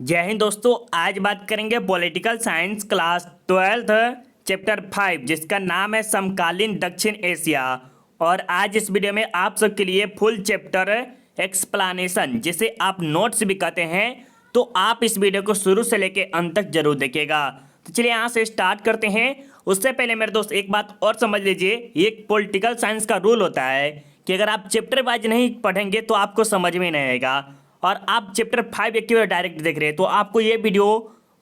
जय हिंद दोस्तों। आज बात करेंगे political science class 12th chapter 5 जिसका नाम है समकालीन दक्षिण एशिया। और आज इस वीडियो में आप सबके लिए फुल चैप्टर एक्सप्लानेशन जिसे आप नोट्स भी कहते हैं, तो आप इस वीडियो को शुरू से लेके अंत तक जरूर देखिएगा। तो चलिए यहाँ से स्टार्ट करते हैं। उससे पहले मेरे दोस्त एक बात और समझ लीजिए, ये एक पॉलिटिकल साइंस का रूल होता है कि अगर आप चैप्टर वाइज नहीं पढ़ेंगे तो आपको समझ में नहीं आएगा। और आप चैप्टर 5 एक बार डायरेक्ट देख रहे हैं तो आपको ये वीडियो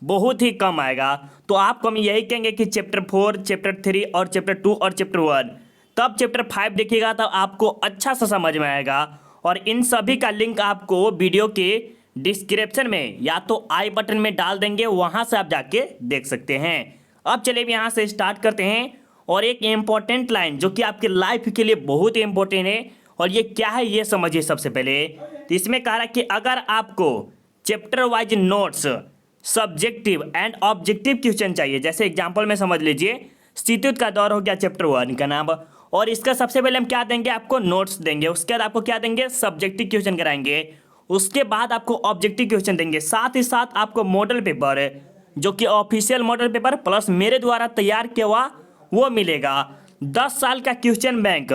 बहुत ही कम आएगा। तो आपको हम यही कहेंगे कि चैप्टर 4, चैप्टर 3 और चैप्टर 2 और चैप्टर 1, तब चैप्टर 5 देखिएगा तब आपको अच्छा सा समझ में आएगा। और इन सभी का लिंक आपको वीडियो के डिस्क्रिप्शन में या तो आई बटन में डाल देंगे, वहाँ से आप जाके देख सकते हैं। अब चलिए यहाँ से स्टार्ट करते हैं। और एक इम्पॉर्टेंट लाइन जो कि आपके लाइफ के लिए बहुत ही इंपॉर्टेंट है, और ये क्या है ये समझिए। सबसे पहले तो इसमें कह रहा है कि अगर आपको chapter wise notes, subjective and objective question चाहिए, जैसे एग्जांपल में समझ लीजिए शीतयुद्ध का दौर हो गया चैप्टर 1 का नाम, और इसका सबसे पहले हम क्या देंगे, आपको नोट्स देंगे। उसके बाद आपको क्या देंगे, सब्जेक्टिव क्वेश्चन कराएंगे। उसके बाद आपको ऑब्जेक्टिव क्वेश्चन देंगे, साथ ही साथ आपको मॉडल पेपर जो कि ऑफिशियल मॉडल पेपर प्लस मेरे द्वारा तैयार किया हुआ वो मिलेगा। 10 साल का क्वेश्चन बैंक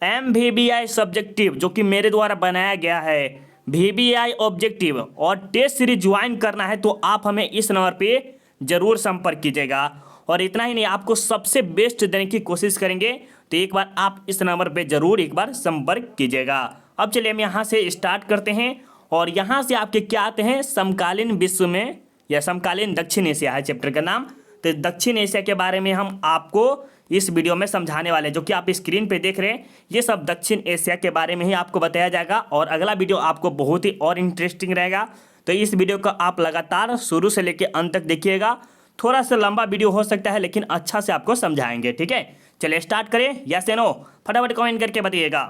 MVBI सब्जेक्टिव जो कि मेरे द्वारा बनाया गया है, VBI ऑब्जेक्टिव, और टेस्ट सीरीज ज्वाइन करना है तो आप हमें इस नंबर पे जरूर संपर्क कीजिएगा। और इतना ही नहीं, आपको सबसे बेस्ट देने की कोशिश करेंगे, तो एक बार आप इस नंबर पे जरूर एक बार संपर्क कीजिएगा। अब चलिए हम यहाँ से स्टार्ट करते हैं। और यहाँ से आपके क्या आते हैं, समकालीन विश्व में या समकालीन दक्षिण एशिया है चैप्टर का नाम। तो दक्षिण एशिया के बारे में हम आपको इस वीडियो में समझाने वाले हैं, जो कि आप स्क्रीन पे देख रहे हैं। ये सब दक्षिण एशिया के बारे में ही आपको बताया जाएगा। और अगला वीडियो आपको बहुत ही और इंटरेस्टिंग रहेगा, तो इस वीडियो को आप लगातार शुरू से लेकर अंत तक देखिएगा। थोड़ा सा लंबा वीडियो हो सकता है लेकिन अच्छा से आपको समझाएंगे, ठीक है। चलिए स्टार्ट करें, यस या नो फटाफट कमेंट करके बताइएगा।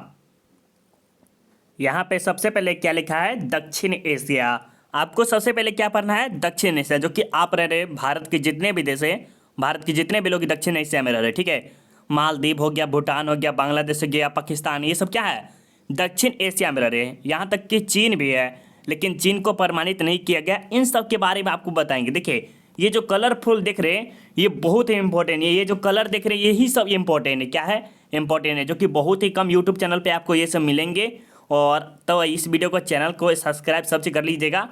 यहाँ पे सबसे पहले क्या लिखा है, दक्षिण एशिया। आपको सबसे पहले क्या पढ़ना है, दक्षिण एशिया, जो कि आप रह रहे भारत के जितने भी देश हैं, भारत के जितने भी लोग दक्षिण एशिया में रह रहे, ठीक है। मालदीव हो गया, भूटान हो गया, बांग्लादेश हो गया, पाकिस्तान, ये सब क्या है, दक्षिण एशिया में रह रहे हैं। यहाँ तक कि चीन भी है, लेकिन चीन को प्रमाणित नहीं किया गया। इन सब के बारे में आपको बताएंगे। देखिए ये जो कलरफुल दिख रहे हैं ये बहुत ही इंपॉर्टेंट है। ये जो कलर दिख रहे हैं यही सब इंपॉर्टेंट है। क्या है, इंपॉर्टेंट है, जो कि बहुत ही कम यूट्यूब चैनल पे आपको ये सब मिलेंगे। और तो इस वीडियो को, चैनल को सब्सक्राइब सबसे कर लीजिएगा।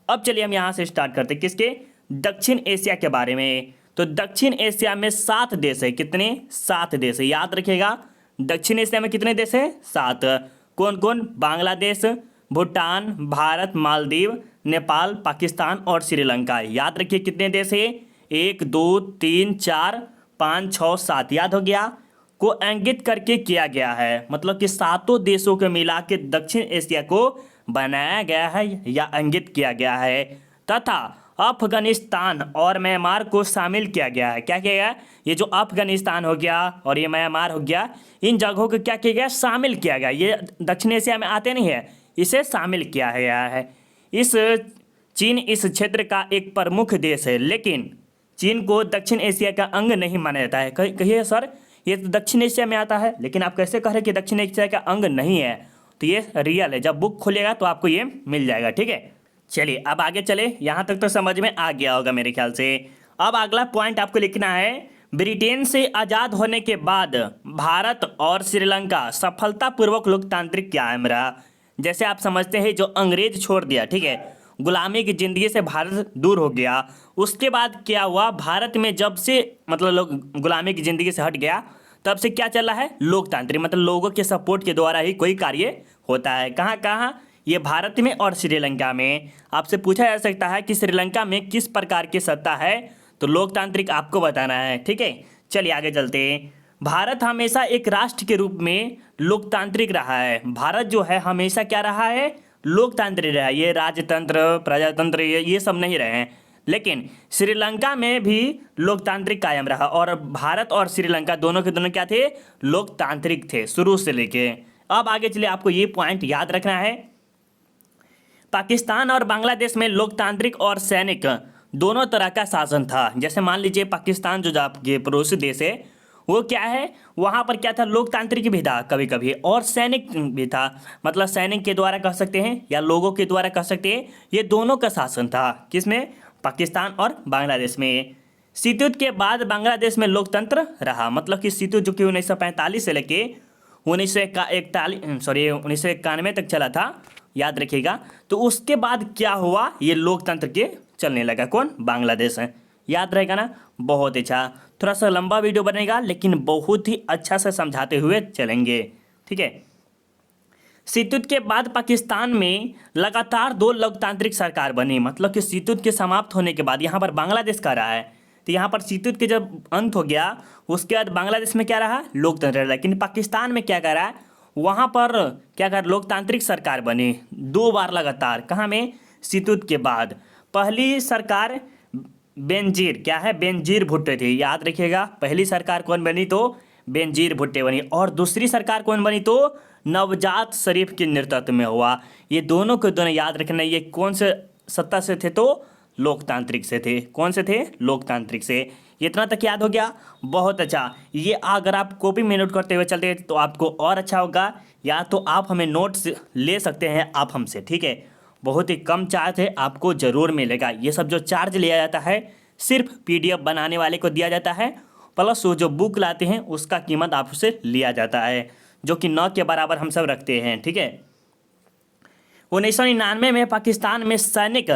अब चलिए हम यहाँ से स्टार्ट करते हैं, किसके, दक्षिण एशिया के बारे में। तो दक्षिण एशिया में 7 देश है। कितने, 7 देश है, याद रखिएगा। दक्षिण एशिया में कितने देश है, 7। कौन कौन, बांग्लादेश, भूटान, भारत, मालदीव, नेपाल, पाकिस्तान और श्रीलंका। याद रखिए कितने देश है, 1 2 3 4 5 6 7, याद हो गया। को इंगित करके किया गया है, मतलब कि 7 देशों को मिला के दक्षिण एशिया को बनाया गया है या इंगित किया गया है। तथा अफगानिस्तान और म्यांमार को शामिल किया गया है। क्या किया गया, ये जो अफगानिस्तान हो गया और ये म्यांमार हो गया, इन जगहों को क्या किया गया, शामिल किया गया। ये दक्षिण एशिया में आते नहीं है, इसे शामिल किया गया है। चीन इस क्षेत्र का एक प्रमुख देश है, लेकिन चीन को दक्षिण एशिया का अंग नहीं माना जाता है। कहिए सर ये तो दक्षिण एशिया में आता है, लेकिन आप कैसे कह रहे हैं कि दक्षिण एशिया का अंग नहीं है। तो ये रियल है, जब बुक खोलेगा तो आपको ये मिल जाएगा, ठीक है। चलिए अब आगे चले, यहाँ तक तो समझ में आ गया होगा मेरे ख्याल से। अब अगला पॉइंट आपको लिखना है, ब्रिटेन से आज़ाद होने के बाद भारत और श्रीलंका सफलतापूर्वक लोकतांत्रिक कायम रहा। जैसे आप समझते हैं जो अंग्रेज छोड़ दिया, ठीक है, गुलामी की जिंदगी से भारत दूर हो गया। उसके बाद क्या हुआ, भारत में जब से मतलब लोग गुलामी की जिंदगी से हट गया, तब से क्या चल रहा है, लोकतांत्रिक, मतलब लोगों के सपोर्ट के द्वारा ही कोई कार्य होता है। कहाँ कहाँ, ये भारत में और श्रीलंका में। आपसे पूछा जा सकता है कि श्रीलंका में किस प्रकार की सत्ता है, तो लोकतांत्रिक आपको बताना है, ठीक है। चलिए आगे चलते हैं। भारत हमेशा एक राष्ट्र के रूप में लोकतांत्रिक रहा है। भारत जो है हमेशा क्या रहा है, लोकतांत्रिक रहा है। ये राजतंत्र, प्रजातंत्र ये सब नहीं रहे हैं। लेकिन श्रीलंका में भी लोकतांत्रिक कायम रहा, और भारत और श्रीलंका दोनों के दोनों क्या थे, लोकतांत्रिक थे शुरू से लेके। अब आगे चलिए, आपको ये पॉइंट याद रखना है। पाकिस्तान और बांग्लादेश में लोकतांत्रिक और सैनिक दोनों तरह का शासन था। जैसे मान लीजिए पाकिस्तान जो आपके पड़ोसी देश है, वो क्या है, वहाँ पर क्या था, लोकतांत्रिक भी था कभी कभी और सैनिक भी था। मतलब सैनिक के द्वारा कह सकते हैं या लोगों के द्वारा कह सकते हैं, ये दोनों का शासन था। किसमें, पाकिस्तान और बांग्लादेश में। शीतयुद्ध के बाद बांग्लादेश में लोकतंत्र रहा। मतलब कि शीतयुद्ध जो कि 1945 से लेके 1991 तक चला था, याद रखिएगा। तो उसके बाद क्या हुआ, ये लोकतंत्र के चलने लगा। कौन, बांग्लादेश है। याद रहेगा ना, बहुत अच्छा। थोड़ा सा लंबा वीडियो बनेगा लेकिन बहुत ही अच्छा से समझाते हुए चलेंगे, ठीक है। शीतयुद्ध के बाद पाकिस्तान में लगातार 2 लोकतांत्रिक सरकार बनी। मतलब कि शीतयुद्ध के समाप्त होने के बाद यहाँ पर बांग्लादेश का रहा है, तो यहाँ पर शीतयुद्ध के जब अंत हो गया उसके बाद बांग्लादेश में क्या रहा, लोकतंत्र रहा। लेकिन पाकिस्तान में क्या कर रहा है, वहाँ पर क्या कर, लोकतांत्रिक सरकार बनी 2 बार लगातार। कहाँ में, शीतयुद्ध के बाद। पहली सरकार बेनजीर, क्या है, बेनजीर भुट्टो थी, याद रखिएगा। पहली सरकार कौन बनी, तो बेनजीर भुट्टो बनी। और दूसरी सरकार कौन बनी, तो नवजात शरीफ के नेतृत्व में हुआ। ये दोनों को दोनों याद रखना। ये कौन से सत्ता से थे, तो लोकतांत्रिक से थे। कौन से थे, लोकतांत्रिक से। इतना तक याद हो गया, बहुत अच्छा। ये अगर आप कॉपी में नोट करते हुए चलते तो आपको और अच्छा होगा, या तो आप हमें नोट्स ले सकते हैं आप हमसे, ठीक है। बहुत ही कम चार्ज है, आपको ज़रूर मिलेगा। ये सब जो चार्ज लिया जाता है सिर्फ PDF बनाने वाले को दिया जाता है, प्लस वो जो बुक लाते हैं उसका कीमत आपसे लिया जाता है, जो कि 9 के बराबर हम सब रखते हैं, ठीक है। 1999 में पाकिस्तान में सैनिक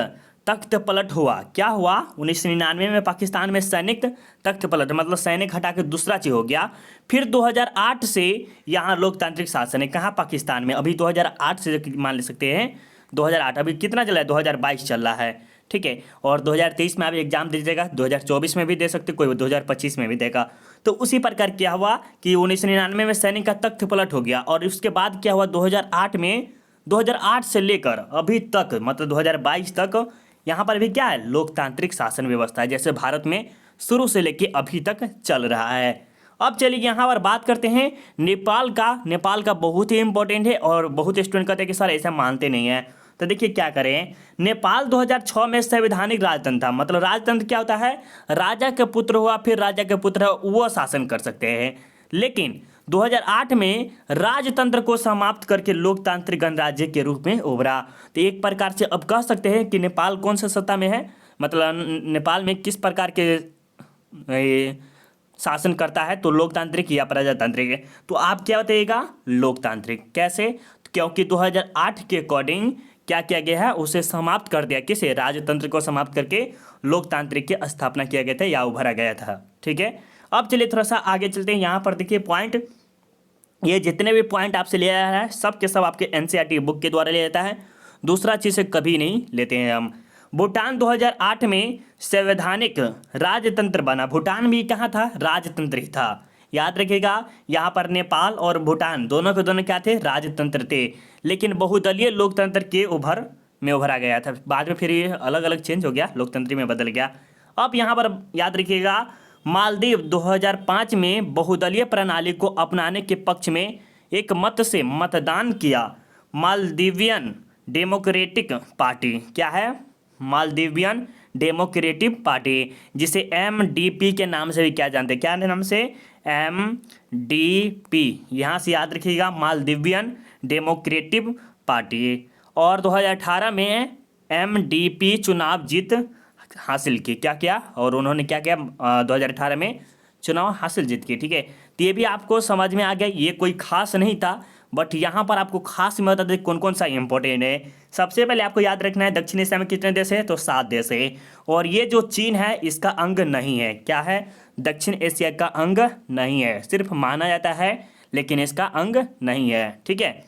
तख्त पलट हुआ। क्या हुआ, 1999 में पाकिस्तान में सैनिक तख्त पलट, मतलब सैनिक हटा के दूसरा चीज हो गया। फिर 2008 से यहाँ लोकतांत्रिक शासन है। कहाँ, पाकिस्तान में। अभी 2008 से मान ले सकते हैं, 2008 अभी कितना चला है, 2022 चल रहा है, ठीक है। और 2023 में आप एग्जाम दे दीजिएगा, 2024 में भी दे सकते, कोई 2025 में भी देगा। तो उसी प्रकार क्या हुआ कि 1999 में सैनिक का तख्त पलट हो गया। और उसके बाद क्या हुआ, 2008 से लेकर अभी तक, मतलब 2022 तक यहाँ पर भी क्या है, लोकतांत्रिक शासन व्यवस्था है, जैसे भारत में शुरू से लेके अभी तक चल रहा है। अब चलिए यहाँ पर बात करते हैं नेपाल का। नेपाल का बहुत ही इंपॉर्टेंट है और बहुत स्टूडेंट कहते हैं कि सर ऐसा मानते नहीं है। तो देखिए क्या करें, नेपाल 2006 में संवैधानिक राजतंत्र था। मतलब राजतंत्र क्या होता है, राजा के पुत्र हुआ, फिर राजा के पुत्र वो शासन कर सकते हैं। लेकिन 2008 में राजतंत्र को समाप्त करके लोकतांत्रिक गणराज्य के रूप में उभरा। तो एक प्रकार से अब कह सकते हैं कि नेपाल कौन सा सत्ता में है, मतलब नेपाल में किस प्रकार के शासन करता है, तो लोकतांत्रिक या प्रजातांत्रिक है। तो आप क्या बताइएगा, लोकतांत्रिक। कैसे, क्योंकि 2008 के अकॉर्डिंग क्या किया गया है, उसे समाप्त कर दिया। किसे, राजतंत्र को समाप्त करके लोकतांत्रिक की स्थापना किया गया था या उभरा गया था, ठीक है। अब चलिए थोड़ा सा आगे चलते हैं। यहाँ पर देखिए पॉइंट, ये जितने भी पॉइंट आपसे लिया जा रहा है सब के सब आपके NCERT बुक के द्वारा लिया जाता है, दूसरा चीज़ से कभी नहीं लेते हैं हम। भूटान 2008 में संवैधानिक राजतंत्र बना। भूटान भी कहाँ था, राजतंत्र ही था, याद रखिएगा। यहाँ पर नेपाल और भूटान दोनों के दोनों क्या थे, राजतंत्र थे। लेकिन बहुदलीय लोकतंत्र के उभरा गया था। बाद में फिर ये अलग अलग चेंज हो गया, लोकतंत्र में बदल गया। अब यहाँ पर याद रखिएगा, मालदीव 2005 में बहुदलीय प्रणाली को अपनाने के पक्ष में एक मत से मतदान किया। मालदीवियन डेमोक्रेटिक पार्टी, क्या है, मालदीवियन डेमोक्रेटिक पार्टी, जिसे MDP के नाम से भी क्या जानते हैं, क्या नाम से, MDP, यहाँ से याद रखिएगा, मालदीवियन डेमोक्रेटिक पार्टी। और 2018 में MDP चुनाव जीत हासिल की। क्या किया, और उन्होंने क्या किया, 2018 में चुनाव हासिल जीत की, ठीक है। तो ये भी आपको समझ में आ गया, ये कोई खास नहीं था, बट यहाँ पर आपको खास में बता दें कौन कौन सा इंपॉर्टेंट है। सबसे पहले आपको याद रखना है दक्षिण एशिया में कितने देश है, तो 7 देश है। और ये जो चीन है इसका अंग नहीं है, क्या है, दक्षिण एशिया का अंग नहीं है, सिर्फ माना जाता है लेकिन इसका अंग नहीं है, ठीक है।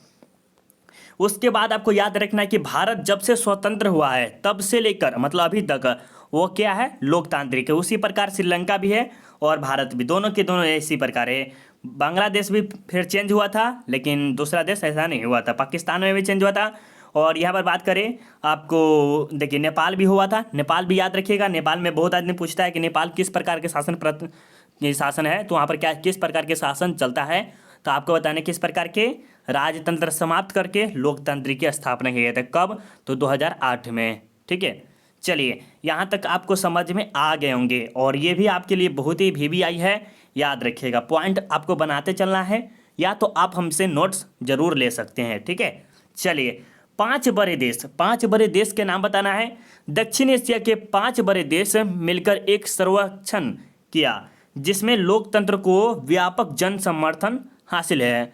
उसके बाद आपको याद रखना है कि भारत जब से स्वतंत्र हुआ है तब से लेकर मतलब अभी तक वो क्या है, लोकतांत्रिक है। उसी प्रकार श्रीलंका भी है और भारत भी, दोनों के दोनों इसी प्रकार है। बांग्लादेश भी फिर चेंज हुआ था लेकिन दूसरा देश ऐसा नहीं हुआ था। पाकिस्तान में भी चेंज हुआ था। और यहाँ पर बात करें आपको, देखिए नेपाल भी हुआ था, नेपाल भी याद रखिएगा। नेपाल में बहुत आदमी पूछता है कि नेपाल किस प्रकार के शासन है, तो वहाँ पर क्या किस प्रकार के शासन चलता है, तो आपको बताने किस प्रकार के राजतंत्र समाप्त करके लोकतंत्र की स्थापना की गई थी। कब, तो 2008 में, ठीक है। चलिए यहाँ तक आपको समझ में आ गए होंगे। और ये भी आपके लिए बहुत ही VVI है, याद रखिएगा, पॉइंट आपको बनाते चलना है, या तो आप हमसे नोट्स जरूर ले सकते हैं, ठीक है। चलिए, 5 बड़े देश के नाम बताना है। दक्षिण एशिया के 5 बड़े देश मिलकर एक सर्वेक्षण किया जिसमें लोकतंत्र को व्यापक जन समर्थन हासिल है।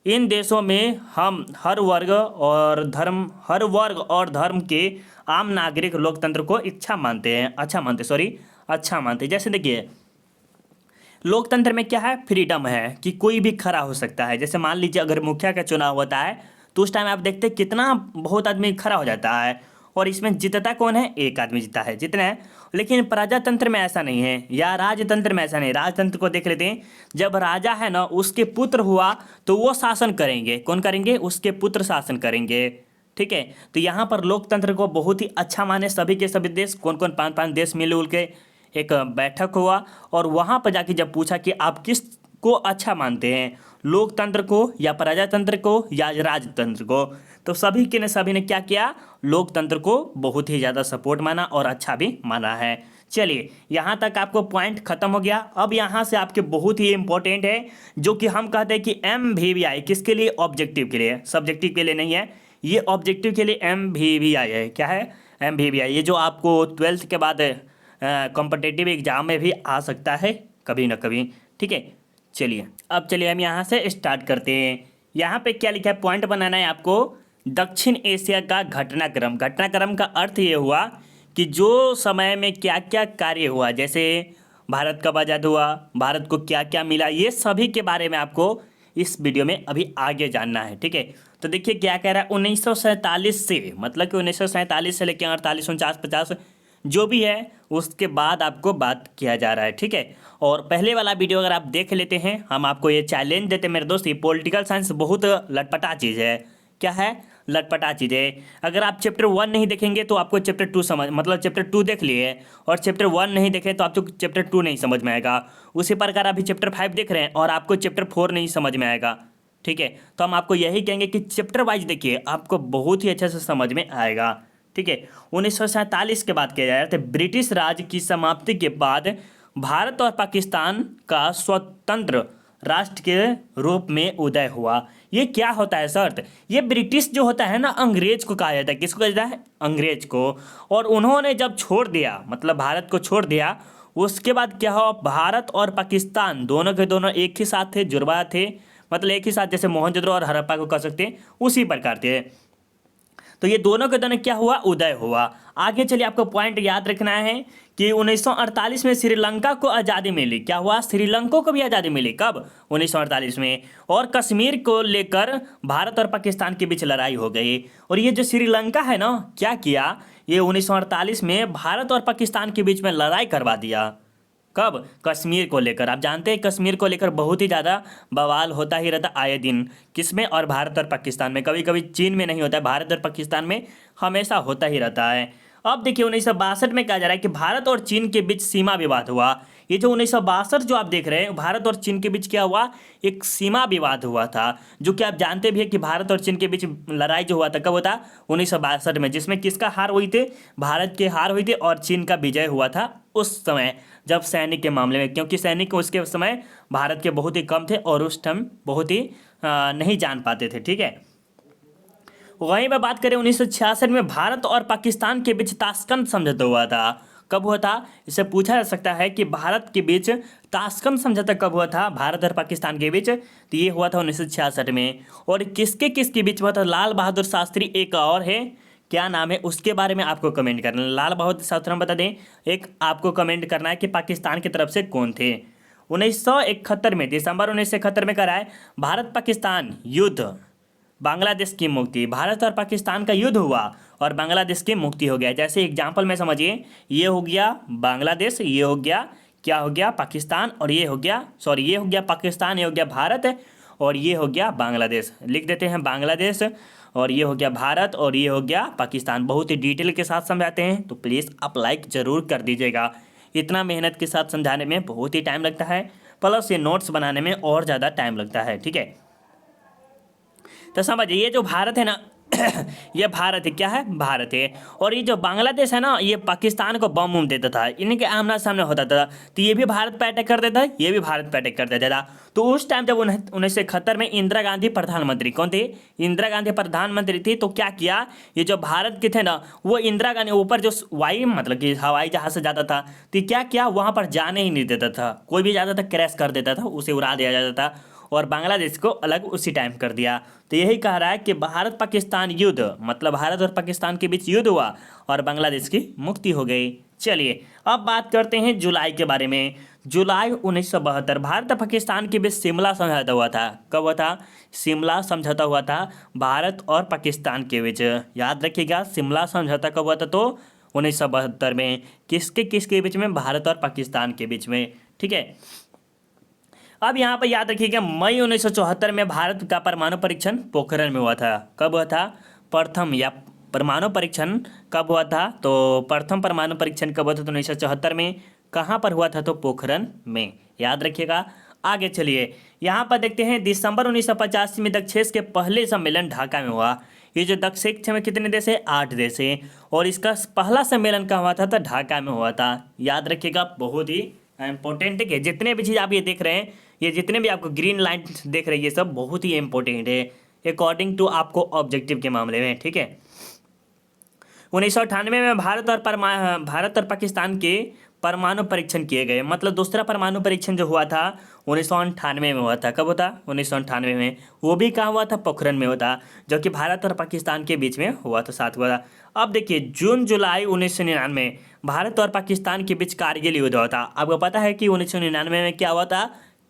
इन देशों में हम हर वर्ग और धर्म के आम नागरिक लोकतंत्र को अच्छा मानते हैं। जैसे देखिए, लोकतंत्र में क्या है, फ्रीडम है कि कोई भी खड़ा हो सकता है। जैसे मान लीजिए अगर मुखिया का चुनाव होता है तो उस टाइम आप देखते हैं कितना बहुत आदमी खड़ा हो जाता है, और इसमें जीतता कौन है, एक आदमी जीता है, जितना है। लेकिन प्रजातंत्र में ऐसा नहीं है, या राजतंत्र में ऐसा नहीं। राजतंत्र को देख लेते हैं, जब राजा है ना उसके पुत्र हुआ तो वो शासन करेंगे। कौन करेंगे, उसके पुत्र शासन करेंगे, ठीक है। तो यहाँ पर लोकतंत्र को बहुत ही अच्छा माने सभी के सभी देश, कौन कौन 5 देश मिलजुल के एक बैठक हुआ, और वहाँ पर जाके जब पूछा कि आप किस को अच्छा मानते हैं, लोकतंत्र को या प्रजातंत्र को या राजतंत्र को, तो सभी ने क्या किया, लोकतंत्र को बहुत ही ज़्यादा सपोर्ट माना और अच्छा भी माना है। चलिए, यहाँ तक आपको पॉइंट खत्म हो गया। अब यहाँ से आपके बहुत ही इंपॉर्टेंट है, जो कि हम कहते हैं कि MVVI किसके लिए, ऑब्जेक्टिव के लिए, सब्जेक्टिव के लिए नहीं है, ये ऑब्जेक्टिव के लिए MVVI है। क्या है, MVVI, ये जो आपको 12th के बाद कॉम्पिटिटिव एग्जाम में भी आ सकता है कभी ना कभी, ठीक है। चलिए हम यहाँ से स्टार्ट करते हैं। यहाँ पे क्या लिखा है, पॉइंट बनाना है आपको। दक्षिण एशिया का घटनाक्रम का अर्थ ये हुआ कि जो समय में क्या क्या कार्य हुआ, जैसे भारत कब आज़ाद हुआ, भारत को क्या क्या मिला, ये सभी के बारे में आपको इस वीडियो में अभी आगे जानना है, ठीक है। तो देखिए क्या कह रहा है, 1947 से, मतलब कि 1947 से लेकर 48, 49, 50 जो भी है उसके बाद आपको बात किया जा रहा है, ठीक है। और पहले वाला वीडियो अगर आप देख लेते हैं, हम आपको ये चैलेंज देते हैं मेरे दोस्त, ये पॉलिटिकल साइंस बहुत लटपटा चीज़ है। क्या है, लटपटा चीज़ है। अगर आप चैप्टर 1 नहीं देखेंगे तो आपको चैप्टर 2 मतलब चैप्टर 2 देख लिए और चैप्टर 1 नहीं देखें तो आपको चैप्टर 2 नहीं समझ में आएगा। उसी प्रकार अभी चैप्टर 5 देख रहे हैं और आपको चैप्टर 4 नहीं समझ में आएगा, ठीक है। तो हम आपको यही कहेंगे कि चैप्टर वाइज देखिए, आपको बहुत ही अच्छे से समझ में आएगा, ठीक है। 1947 के बाद किया जा रहा था, ब्रिटिश राज की समाप्ति के बाद भारत और पाकिस्तान का स्वतंत्र राष्ट्र के रूप में उदय हुआ। ये क्या होता है शर्त, ये ब्रिटिश जो होता है ना, अंग्रेज को कहा जाता है। किसको कहा जाता है, अंग्रेज को। और उन्होंने जब छोड़ दिया, मतलब भारत को छोड़ दिया, उसके बाद क्या हुआ, भारत और पाकिस्तान दोनों के दोनों एक ही साथ थे, जुड़वा थे, मतलब एक ही साथ, जैसे मोहनजोदड़ो और हड़प्पा को कह सकते हैं, उसी प्रकार थे। तो ये दोनों के दोनों क्या हुआ, उदय हुआ। आगे चलिए, आपको पॉइंट याद रखना है कि 1948 में श्रीलंका को आज़ादी मिली। क्या हुआ, श्रीलंका को भी आज़ादी मिली। कब, 1948 में। और कश्मीर को लेकर भारत और पाकिस्तान के बीच लड़ाई हो गई। और ये जो श्रीलंका है ना, क्या किया, ये 1948 में भारत और पाकिस्तान के बीच में लड़ाई करवा दिया। कब, कश्मीर को लेकर। आप जानते हैं कश्मीर को लेकर बहुत ही ज़्यादा बवाल होता ही रहता आए दिन, किसमें, और भारत और पाकिस्तान में। कभी कभी चीन में नहीं होता है, भारत और पाकिस्तान में हमेशा होता ही रहता है। अब देखिए 1962 में कहा जा रहा है कि भारत और चीन के बीच सीमा विवाद हुआ। ये जो 1962 जो आप देख रहे हैं, भारत और चीन के बीच क्या हुआ, एक सीमा विवाद हुआ था, जो कि आप जानते भी हैं कि भारत और चीन के बीच लड़ाई जो हुआ था, कब होता, 1962 में, जिसमें किसका हार हुई थी, भारत के हार हुई थी और चीन का विजय हुआ था उस समय, जब सैनिक के मामले में, क्योंकि सैनिक उसके समय भारत के बहुत ही कम थे और उस टाइम बहुत ही नहीं जान पाते थे, ठीक है। वहीं पर बात करें 1966 में भारत और पाकिस्तान के बीच ताशकंद समझौता हुआ था। कब हुआ था, इससे पूछा जा सकता है कि भारत के बीच ताशकंद समझौता कब हुआ था, भारत और पाकिस्तान के बीच। तो ये हुआ था 1966 में। और किसके बीच हुआ था, लाल बहादुर शास्त्री एक और है, क्या नाम है, उसके बारे में आपको कमेंट करना है। लाल बहादुर शास्त्री, हम बता दें, एक आपको कमेंट करना है कि पाकिस्तान की तरफ से कौन थे। 1971 में, दिसंबर 1971 में कराए भारत पाकिस्तान युद्ध, बांग्लादेश की मुक्ति। भारत और पाकिस्तान का युद्ध हुआ और बांग्लादेश की मुक्ति हो गया। जैसे एग्जाम्पल में समझिए, ये हो गया बांग्लादेश, ये हो गया, क्या हो गया, पाकिस्तान, और ये हो गया, सॉरी, ये हो गया पाकिस्तान, ये हो गया भारत, और ये हो गया बांग्लादेश। लिख देते हैं बांग्लादेश, और ये हो गया भारत, और ये हो गया पाकिस्तान। बहुत ही डिटेल के साथ समझाते हैं, तो प्लीज़ आप लाइक ज़रूर कर दीजिएगा। इतना मेहनत के साथ समझाने में बहुत ही टाइम लगता है, प्लस ये नोट्स बनाने में और ज़्यादा टाइम लगता है, ठीक है। तो समझिए, ये जो भारत है ना ये भारत है, क्या है, भारत है। और ये जो बांग्लादेश है ना, ये पाकिस्तान को बम उम देता था, इनके आमना सामने होता था, तो ये भी भारत पे अटैक कर देता था, ये भी भारत पे अटैक कर देता था। तो उस टाइम जब 1971 में इंदिरा गांधी प्रधानमंत्री, कौन थे, इंदिरा गांधी प्रधानमंत्री थी, तो क्या किया, ये जो भारत के थे ना, वो इंदिरा गांधी ऊपर जो वायु मतलब कि हवाई जहाज से जाता था, तो क्या किया, वहां पर जाने ही नहीं देता था, कोई भी जाता था क्रैश कर देता था, उसे उड़ा दिया जाता था, और बांग्लादेश को अलग उसी टाइम कर दिया। तो यही कह रहा है कि भारत पाकिस्तान युद्ध, मतलब भारत और पाकिस्तान के बीच युद्ध हुआ और बांग्लादेश की मुक्ति हो गई। चलिए अब बात करते हैं जुलाई के बारे में। जुलाई 1972 भारत और पाकिस्तान के बीच शिमला समझौता हुआ था। कब हुआ था, शिमला समझौता हुआ था भारत और पाकिस्तान के बीच। याद रखिएगा, शिमला समझौता कब हुआ था, तो 1972 में। किसके किसके बीच में, भारत और पाकिस्तान के बीच में, ठीक है। अब यहाँ पर याद रखिएगा, मई 1974 में भारत का परमाणु परीक्षण पोखरण में हुआ था। कब हुआ था, प्रथम या परमाणु परीक्षण कब हुआ था, तो प्रथम परमाणु परीक्षण कब हुआ था, तो 1974 में। कहाँ पर हुआ था, तो पोखरण में, याद रखिएगा। आगे चलिए, यहाँ पर देखते हैं, दिसंबर 1985 में दक्षेश के पहले सम्मेलन ढाका में हुआ। ये जो दक्षेश में कितने देश है, 8 देश है, और इसका पहला सम्मेलन कहाँ हुआ था, तो ढाका में हुआ था। याद रखिएगा, बहुत ही इंपॉर्टेंट है। जितने भी चीज़ आप ये देख रहे हैं, ये जितने भी आपको ग्रीन लाइन देख रहे हैं, ये सब बहुत ही इंपॉर्टेंट है अकॉर्डिंग टू आपको ऑब्जेक्टिव के मामले में, ठीक है। 1998 में भारत और पाकिस्तान के परमाणु परीक्षण किए गए, मतलब दूसरा परमाणु परीक्षण जो हुआ था 1998 में हुआ था। कब होता, 1998 में। वो भी कहाँ हुआ था, पोखरण में हुआ था, जो कि भारत और पाकिस्तान के बीच में हुआ था, साथ हुआ था। अब देखिए, जून जुलाई 1999 भारत और पाकिस्तान के बीच कारगिल युद्ध हुआ था। आपको पता है कि 1999 में क्या हुआ था,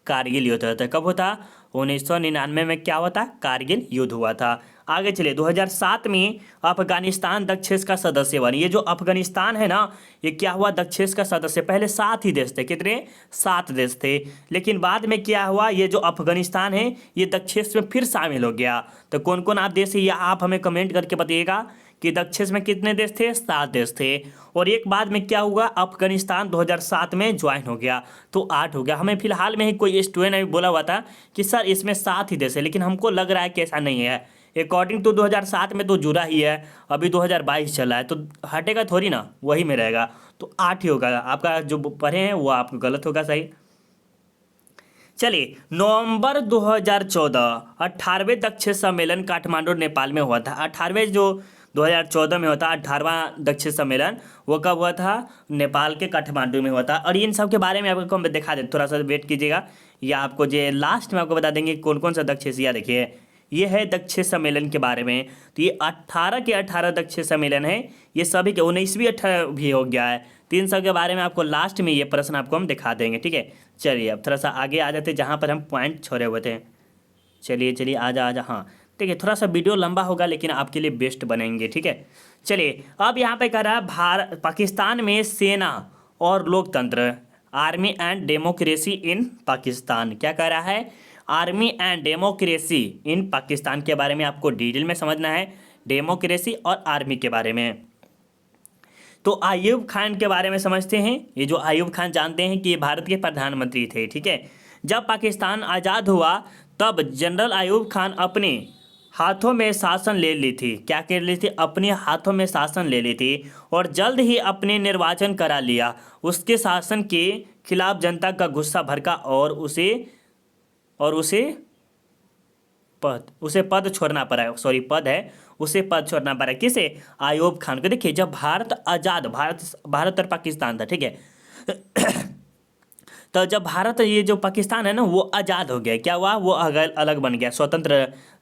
कारगिल युद्ध हुआ था। कब होता, 1999 में क्या हुआ था, कारगिल युद्ध हुआ था। आगे चलिए, 2007 में अफगानिस्तान दक्षेश का सदस्य बना। ये जो अफगानिस्तान है ना, ये क्या हुआ, दक्षेश का सदस्य। पहले 7 ही देश थे, कितने, 7 देश थे, लेकिन बाद में क्या हुआ, ये जो अफगानिस्तान है ये दक्षेश में फिर शामिल हो गया। तो कौन कौन आप देश है, ये आप हमें कमेंट करके बताइएगा कि दक्षेश में कितने देश थे, 7 देश थे। और एक बाद में क्या हुआ, अफगानिस्तान 2007 में ज्वाइन हो गया, तो 8 हो गया। हमें फिलहाल में ही कोई स्टूडेंट ने बोला हुआ था कि सर इसमें 7 ही देश है, लेकिन हमको लग रहा है कि ऐसा नहीं है। अकॉर्डिंग टू 2007 में तो जुड़ा ही है, अभी 2022 चला है, तो हटेगा थोड़ी ना, वही में रहेगा, तो 8 ही होगा। आपका जो पढ़े हैं वो आपको गलत होगा, सही। चलिए, नवंबर 2014 18वें दक्षिण सम्मेलन काठमांडू नेपाल में हुआ था। 18वें जो 2014 में होता 18वां दक्षिण सम्मेलन, वो कब हुआ था, नेपाल के काठमांडू में हुआ था। और इन सब के बारे में आपको हम दिखा दे, थोड़ा सा वेट कीजिएगा, या आपको जो लास्ट में आपको बता देंगे कौन कौन सा दक्षिण एशिया। देखिए, ये है दक्षिण सम्मेलन के बारे में, तो ये 18 के 18 दक्षिण सम्मेलन है, ये सभी के 19वीं 18 भी हो गया है। 3 सब के बारे में आपको लास्ट में ये प्रश्न आपको हम दिखा देंगे, ठीक है। चलिए अब थोड़ा सा आगे आ जाते, जहाँ पर हम पॉइंट छोड़े हुए थे। चलिए आजा हाँ, ठीक है। थोड़ा सा वीडियो लंबा होगा, लेकिन आपके लिए बेस्ट बनेंगे, ठीक है। चलिए, अब यहाँ पे कह रहा है पाकिस्तान में सेना और लोकतंत्र, army and democracy in Pakistan. क्या कह रहा है, army and democracy in Pakistan के बारे में आपको डिटेल में समझना है, डेमोक्रेसी और आर्मी के बारे में। तो अयूब खान के बारे में समझते हैं। ये जो अयूब खान जानते हैं कि ये भारत के प्रधानमंत्री थे, ठीक है। जब पाकिस्तान आज़ाद हुआ तब जनरल अयूब खान अपने हाथों में शासन ले ली थी। क्या कर ली थी, अपने हाथों में शासन ले ली थी, और जल्द ही अपने निर्वाचन करा लिया। उसके शासन के खिलाफ जनता का गुस्सा भड़का और उसे पद छोड़ना पड़ा। सॉरी, पद है, उसे पद छोड़ना पड़ा। किसे, अयूब खान को। देखिए, जब भारत आज़ाद, भारत और पाकिस्तान था, ठीक है। तो जब भारत, ये जो पाकिस्तान है ना, वो आज़ाद हो गया, क्या हुआ, वो अलग बन गया, स्वतंत्र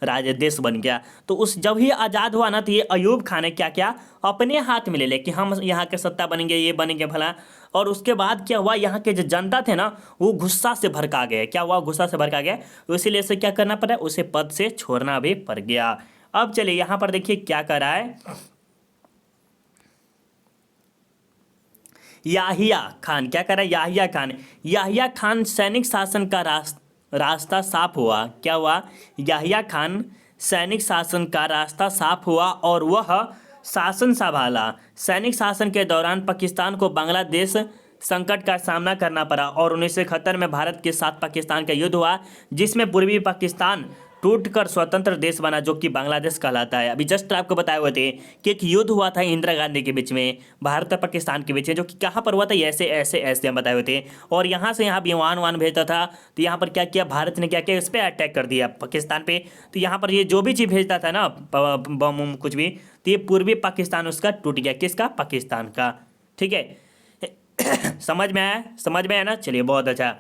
राज्य देश बन गया। तो उस जब ही आज़ाद हुआ ना, तो ये अयूब खान ने क्या किया, अपने हाथ में ले ले कि हम यहाँ के सत्ता बनेंगे, ये बनेंगे भला। और उसके बाद क्या हुआ, यहाँ के जो जनता थे ना, वो गुस्सा से भड़का गए। क्या हुआ, गुस्सा से भड़का गया, तो इसीलिए से क्या करना पड़ा, उसे पद से छोड़ना भी पड़ गया। अब चलिए यहाँ पर देखिए क्या कर रहा है याहिया खान। क्या कर रहा है, याहिया खान सैनिक शासन का रास्ता साफ हुआ। क्या हुआ, याहिया खान सैनिक शासन का रास्ता साफ हुआ और वह शासन संभाला। सैनिक शासन के दौरान पाकिस्तान को बांग्लादेश संकट का सामना करना पड़ा और 1971 में भारत के साथ पाकिस्तान का युद्ध हुआ, जिसमें पूर्वी पाकिस्तान टूटकर स्वतंत्र देश बना जो कि बांग्लादेश कहलाता है। अभी जस्ट आपको बताए हुए थे कि एक युद्ध हुआ था इंदिरा गांधी के बीच में, भारत और पाकिस्तान के बीच में, जो कि कहाँ पर हुआ था, ऐसे ऐसे ऐसे हम बताए हुए थे। और यहाँ से यहाँ विमान वान भेजता था, तो यहाँ पर क्या किया भारत ने, क्या किया, इस पर अटैक कर दिया पाकिस्तान पे। तो यहाँ पर ये जो भी चीज़ भेजता था ना, बम उम कुछ भी, तो ये पूर्वी पाकिस्तान उसका टूट गया, किसका, पाकिस्तान का। ठीक है समझ में आया, समझ में आया ना, चलिए बहुत अच्छा।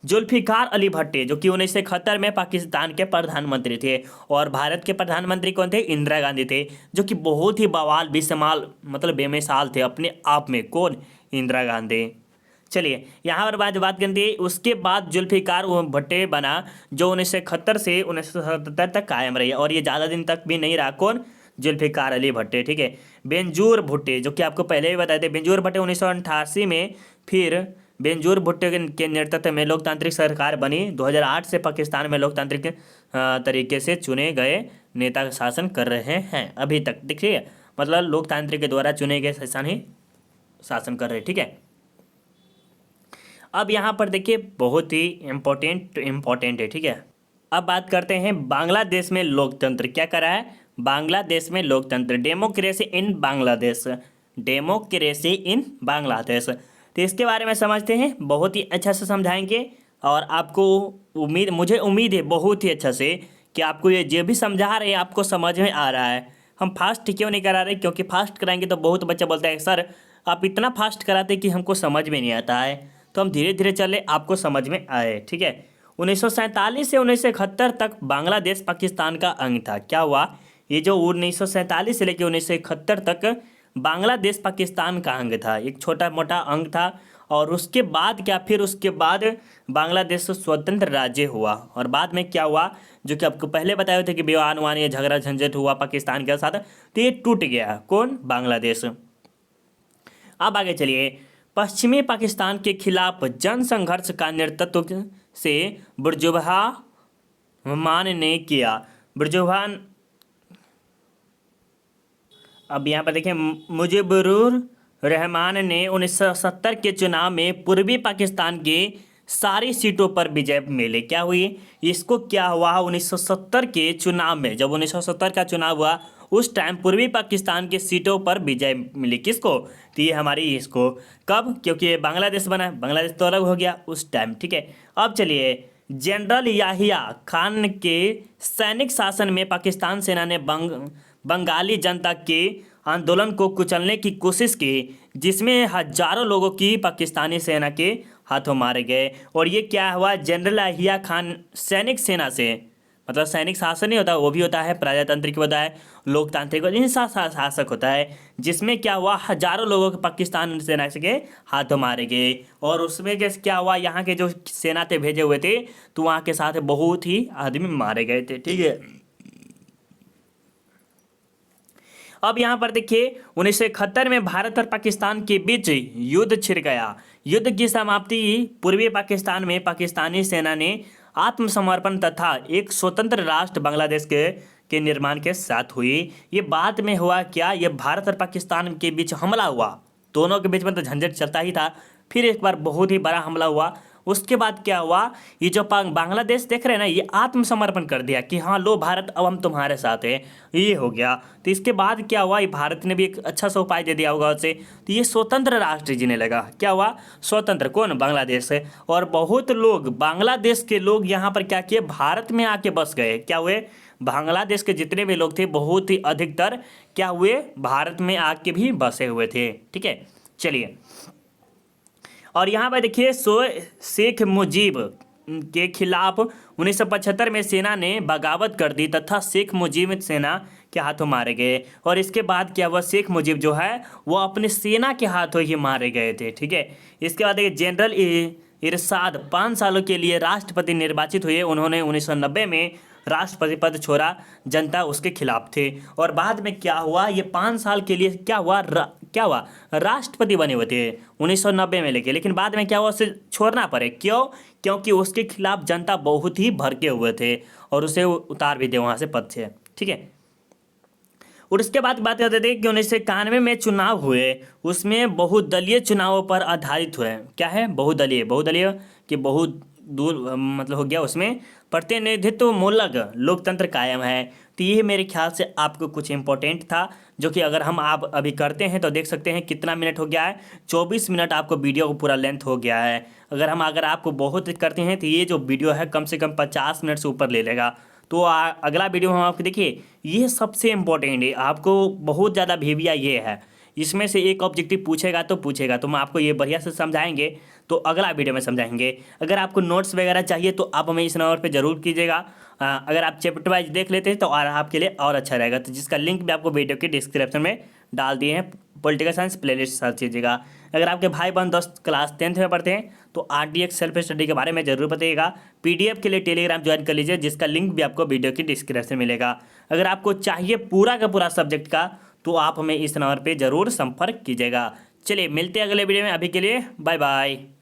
जुल्फिकार अली भट्टी जो कि 1971 में पाकिस्तान के प्रधानमंत्री थे, और भारत के प्रधानमंत्री कौन थे, इंदिरा गांधी थे, जो कि बहुत ही बवाल बेशमाल मतलब बेमिसाल थे अपने आप में। कौन, इंदिरा गांधी। चलिए यहाँ पर बात करते हैं। उसके बाद जुल्फिकार भट्टी बना, जो 1971 से 1977 तक कायम रही, और ये ज़्यादा दिन तक भी नहीं रहा। कौन, जुल्फिकार अली भट्टी। ठीक है। बेंजूर भुट्टो जो कि आपको पहले ही बताए थे, बेंजूर भट्टो 1988 में, फिर बेंजूर भुट्टो के नेतृत्व में लोकतांत्रिक सरकार बनी। 2008 से पाकिस्तान में लोकतांत्रिक तरीके से चुने गए नेता शासन कर रहे हैं अभी तक। देखिए मतलब लोकतांत्रिक के द्वारा चुने गए शासन ही शासन कर रहे हैं। ठीक है। अब यहाँ पर देखिए बहुत ही इम्पोर्टेंट है। ठीक है। अब बात करते हैं बांग्लादेश में लोकतंत्र क्या करा है। बांग्लादेश में लोकतंत्र, democracy in Bangladesh, democracy in Bangladesh. तो इसके बारे में समझते हैं, बहुत ही अच्छा से समझाएंगे, और आपको मुझे उम्मीद है बहुत ही अच्छा से कि आपको ये जो भी समझा रहे हैं आपको समझ में आ रहा है। हम फास्ट क्यों नहीं करा रहे, क्योंकि फास्ट कराएंगे तो बहुत बच्चा बोलता है सर आप इतना फास्ट कराते कि हमको समझ में नहीं आता है, तो हम धीरे धीरे चले आपको समझ में आए। ठीक है। 1947 से 1971 तक बांग्लादेश पाकिस्तान का अंग था। क्या हुआ, ये जो 1947 से लेकर 1971 तक बांग्लादेश पाकिस्तान का अंग था, एक छोटा मोटा अंग था। और उसके बाद क्या, फिर उसके बाद बांग्लादेश स्वतंत्र राज्य हुआ, और बाद में क्या हुआ, जो कि आपको पहले बताए थे कि विवाद वान ये झगड़ा झंझट हुआ पाकिस्तान के साथ, तो ये टूट गया। कौन, बांग्लादेश। अब आगे चलिए। पश्चिमी पाकिस्तान के खिलाफ जन संघर्ष का नेतृत्व से बुर्जुहा मान ने किया। बुर्जुहा, अब यहाँ पर देखिए, मुजीबुर रहमान ने 1970 के चुनाव में पूर्वी पाकिस्तान के सारी सीटों पर विजय मिली। क्या हुई, इसको क्या हुआ, 1970 के चुनाव में, जब 1970 का चुनाव हुआ उस टाइम पूर्वी पाकिस्तान की सीटों पर विजय मिली। किसको, तो ये हमारी इसको। कब, क्योंकि ये बांग्लादेश बना, बांग्लादेश तो अलग हो गया उस टाइम। ठीक है। अब चलिए, जनरल याहिया खान के सैनिक शासन में पाकिस्तान सेना ने बंगाली जनता के आंदोलन को कुचलने की कोशिश की, जिसमें हजारों लोगों की पाकिस्तानी सेना के हाथों मारे गए। और ये क्या हुआ, जनरल याहिया खान सैनिक सेना से, मतलब सैनिक शासन नहीं होता, वो भी होता है प्रजातांत्रिक होता है, लोकतांत्रिक शासक होता है, जिसमें क्या हुआ, हजारों लोगों के पाकिस्तान सेना के हाथों मारे गए। और उसमें क्या हुआ, यहाँ के जो सेना थे भेजे हुए थे, तो वहाँ के साथ बहुत ही आदमी मारे गए थे। ठीक है। अब यहाँ पर देखिए 1971 में भारत और पाकिस्तान के बीच युद्ध छिड़ गया। युद्ध की समाप्ति पूर्वी पाकिस्तान में पाकिस्तानी सेना ने आत्मसमर्पण तथा एक स्वतंत्र राष्ट्र बांग्लादेश के निर्माण के साथ हुई। ये बाद में हुआ क्या, ये भारत और पाकिस्तान के बीच हमला हुआ, दोनों के बीच में तो झंझट चलता ही था, फिर एक बार बहुत ही बड़ा हमला हुआ। उसके बाद क्या हुआ, ये जो बांग्लादेश देख रहे हैं ना, ये आत्मसमर्पण कर दिया कि हाँ लो भारत अब हम तुम्हारे साथ हैं, ये हो गया। तो इसके बाद क्या हुआ, ये भारत ने भी एक अच्छा सा उपाय दे दिया होगा उसे, तो ये स्वतंत्र राष्ट्र जीने लगा। क्या हुआ, स्वतंत्र, कौन, बांग्लादेश है। और बहुत लोग बांग्लादेश के लोग यहाँ पर क्या किए, भारत में आके बस गए। क्या हुए, बांग्लादेश के जितने भी लोग थे बहुत ही अधिकतर क्या हुए, भारत में आके भी बसे हुए थे। ठीक है। चलिए, और यहाँ पर देखिए शेख मुजीब के खिलाफ 1975 में सेना ने बगावत कर दी तथा शेख मुजीब सेना के हाथों मारे गए। और इसके बाद क्या हुआ, शेख मुजीब जो है वो अपने सेना के हाथों ही मारे गए थे। ठीक है। इसके बाद देखिए जनरल इरशाद 5 सालों के लिए राष्ट्रपति निर्वाचित हुए। उन्होंने 1990 में राष्ट्रपति पद छोड़ा, जनता उसके खिलाफ थे। और बाद में क्या हुआ, ये 5 साल के लिए क्या हुआ, राष्ट्रपति बने हुए थे 1990 में लेके, लेकिन बाद में क्या हुआ, उसे छोड़ना पड़े। क्यों, क्योंकि उसके खिलाफ जनता बहुत ही भड़के हुए थे और उसे उतार भी दे वहाँ से पद से। ठीक है। और उसके बाद बात करते थे कि 1991 में चुनाव हुए, उसमें बहुदलीय चुनावों पर आधारित हुए। क्या है, बहुदलीय, बहुदलीय कि बहुत दूर मतलब हो गया, उसमें प्रतिनिधित्व मूलक लोकतंत्र कायम है। तो ये मेरे ख्याल से आपको कुछ इंपॉर्टेंट था, जो कि अगर हम आप अभी करते हैं तो देख सकते हैं कितना मिनट हो गया है, 24 मिनट आपको वीडियो को पूरा लेंथ हो गया है। अगर आपको बहुत करते हैं तो ये जो वीडियो है कम से कम 50 मिनट से ऊपर ले लेगा। तो अगला वीडियो हम आपको देखिए, ये सबसे इम्पोर्टेंट है, आपको बहुत ज़्यादा वीविया ये है, इसमें से एक ऑब्जेक्टिव पूछेगा तो पूछेगा, तो हम आपको ये बढ़िया से समझाएंगे, तो अगला वीडियो में समझाएंगे। अगर आपको नोट्स वगैरह चाहिए तो आप हमें इस नंबर पे ज़रूर कीजिएगा। अगर आप चैप्टर वाइज देख लेते हैं तो और आपके लिए और अच्छा रहेगा, तो जिसका लिंक भी आपको वीडियो के डिस्क्रिप्शन में डाल दिए हैं। पॉलिटिकल साइंस प्लेलिस्ट सर्च कीजिएगा। अगर आपके भाई बहन दोस्त क्लास 10th में पढ़ते हैं तो RDX सेल्फ स्टडी के बारे में जरूर बताइएगा। PDF के लिए टेलीग्राम ज्वाइन कर लीजिए, जिसका लिंक भी आपको वीडियो की डिस्क्रिप्शन में मिलेगा। अगर आपको चाहिए पूरा का पूरा सब्जेक्ट का तो आप हमें इस नंबर पे ज़रूर संपर्क कीजिएगा। चलिए मिलते हैं अगले वीडियो में, अभी के लिए बाय बाय।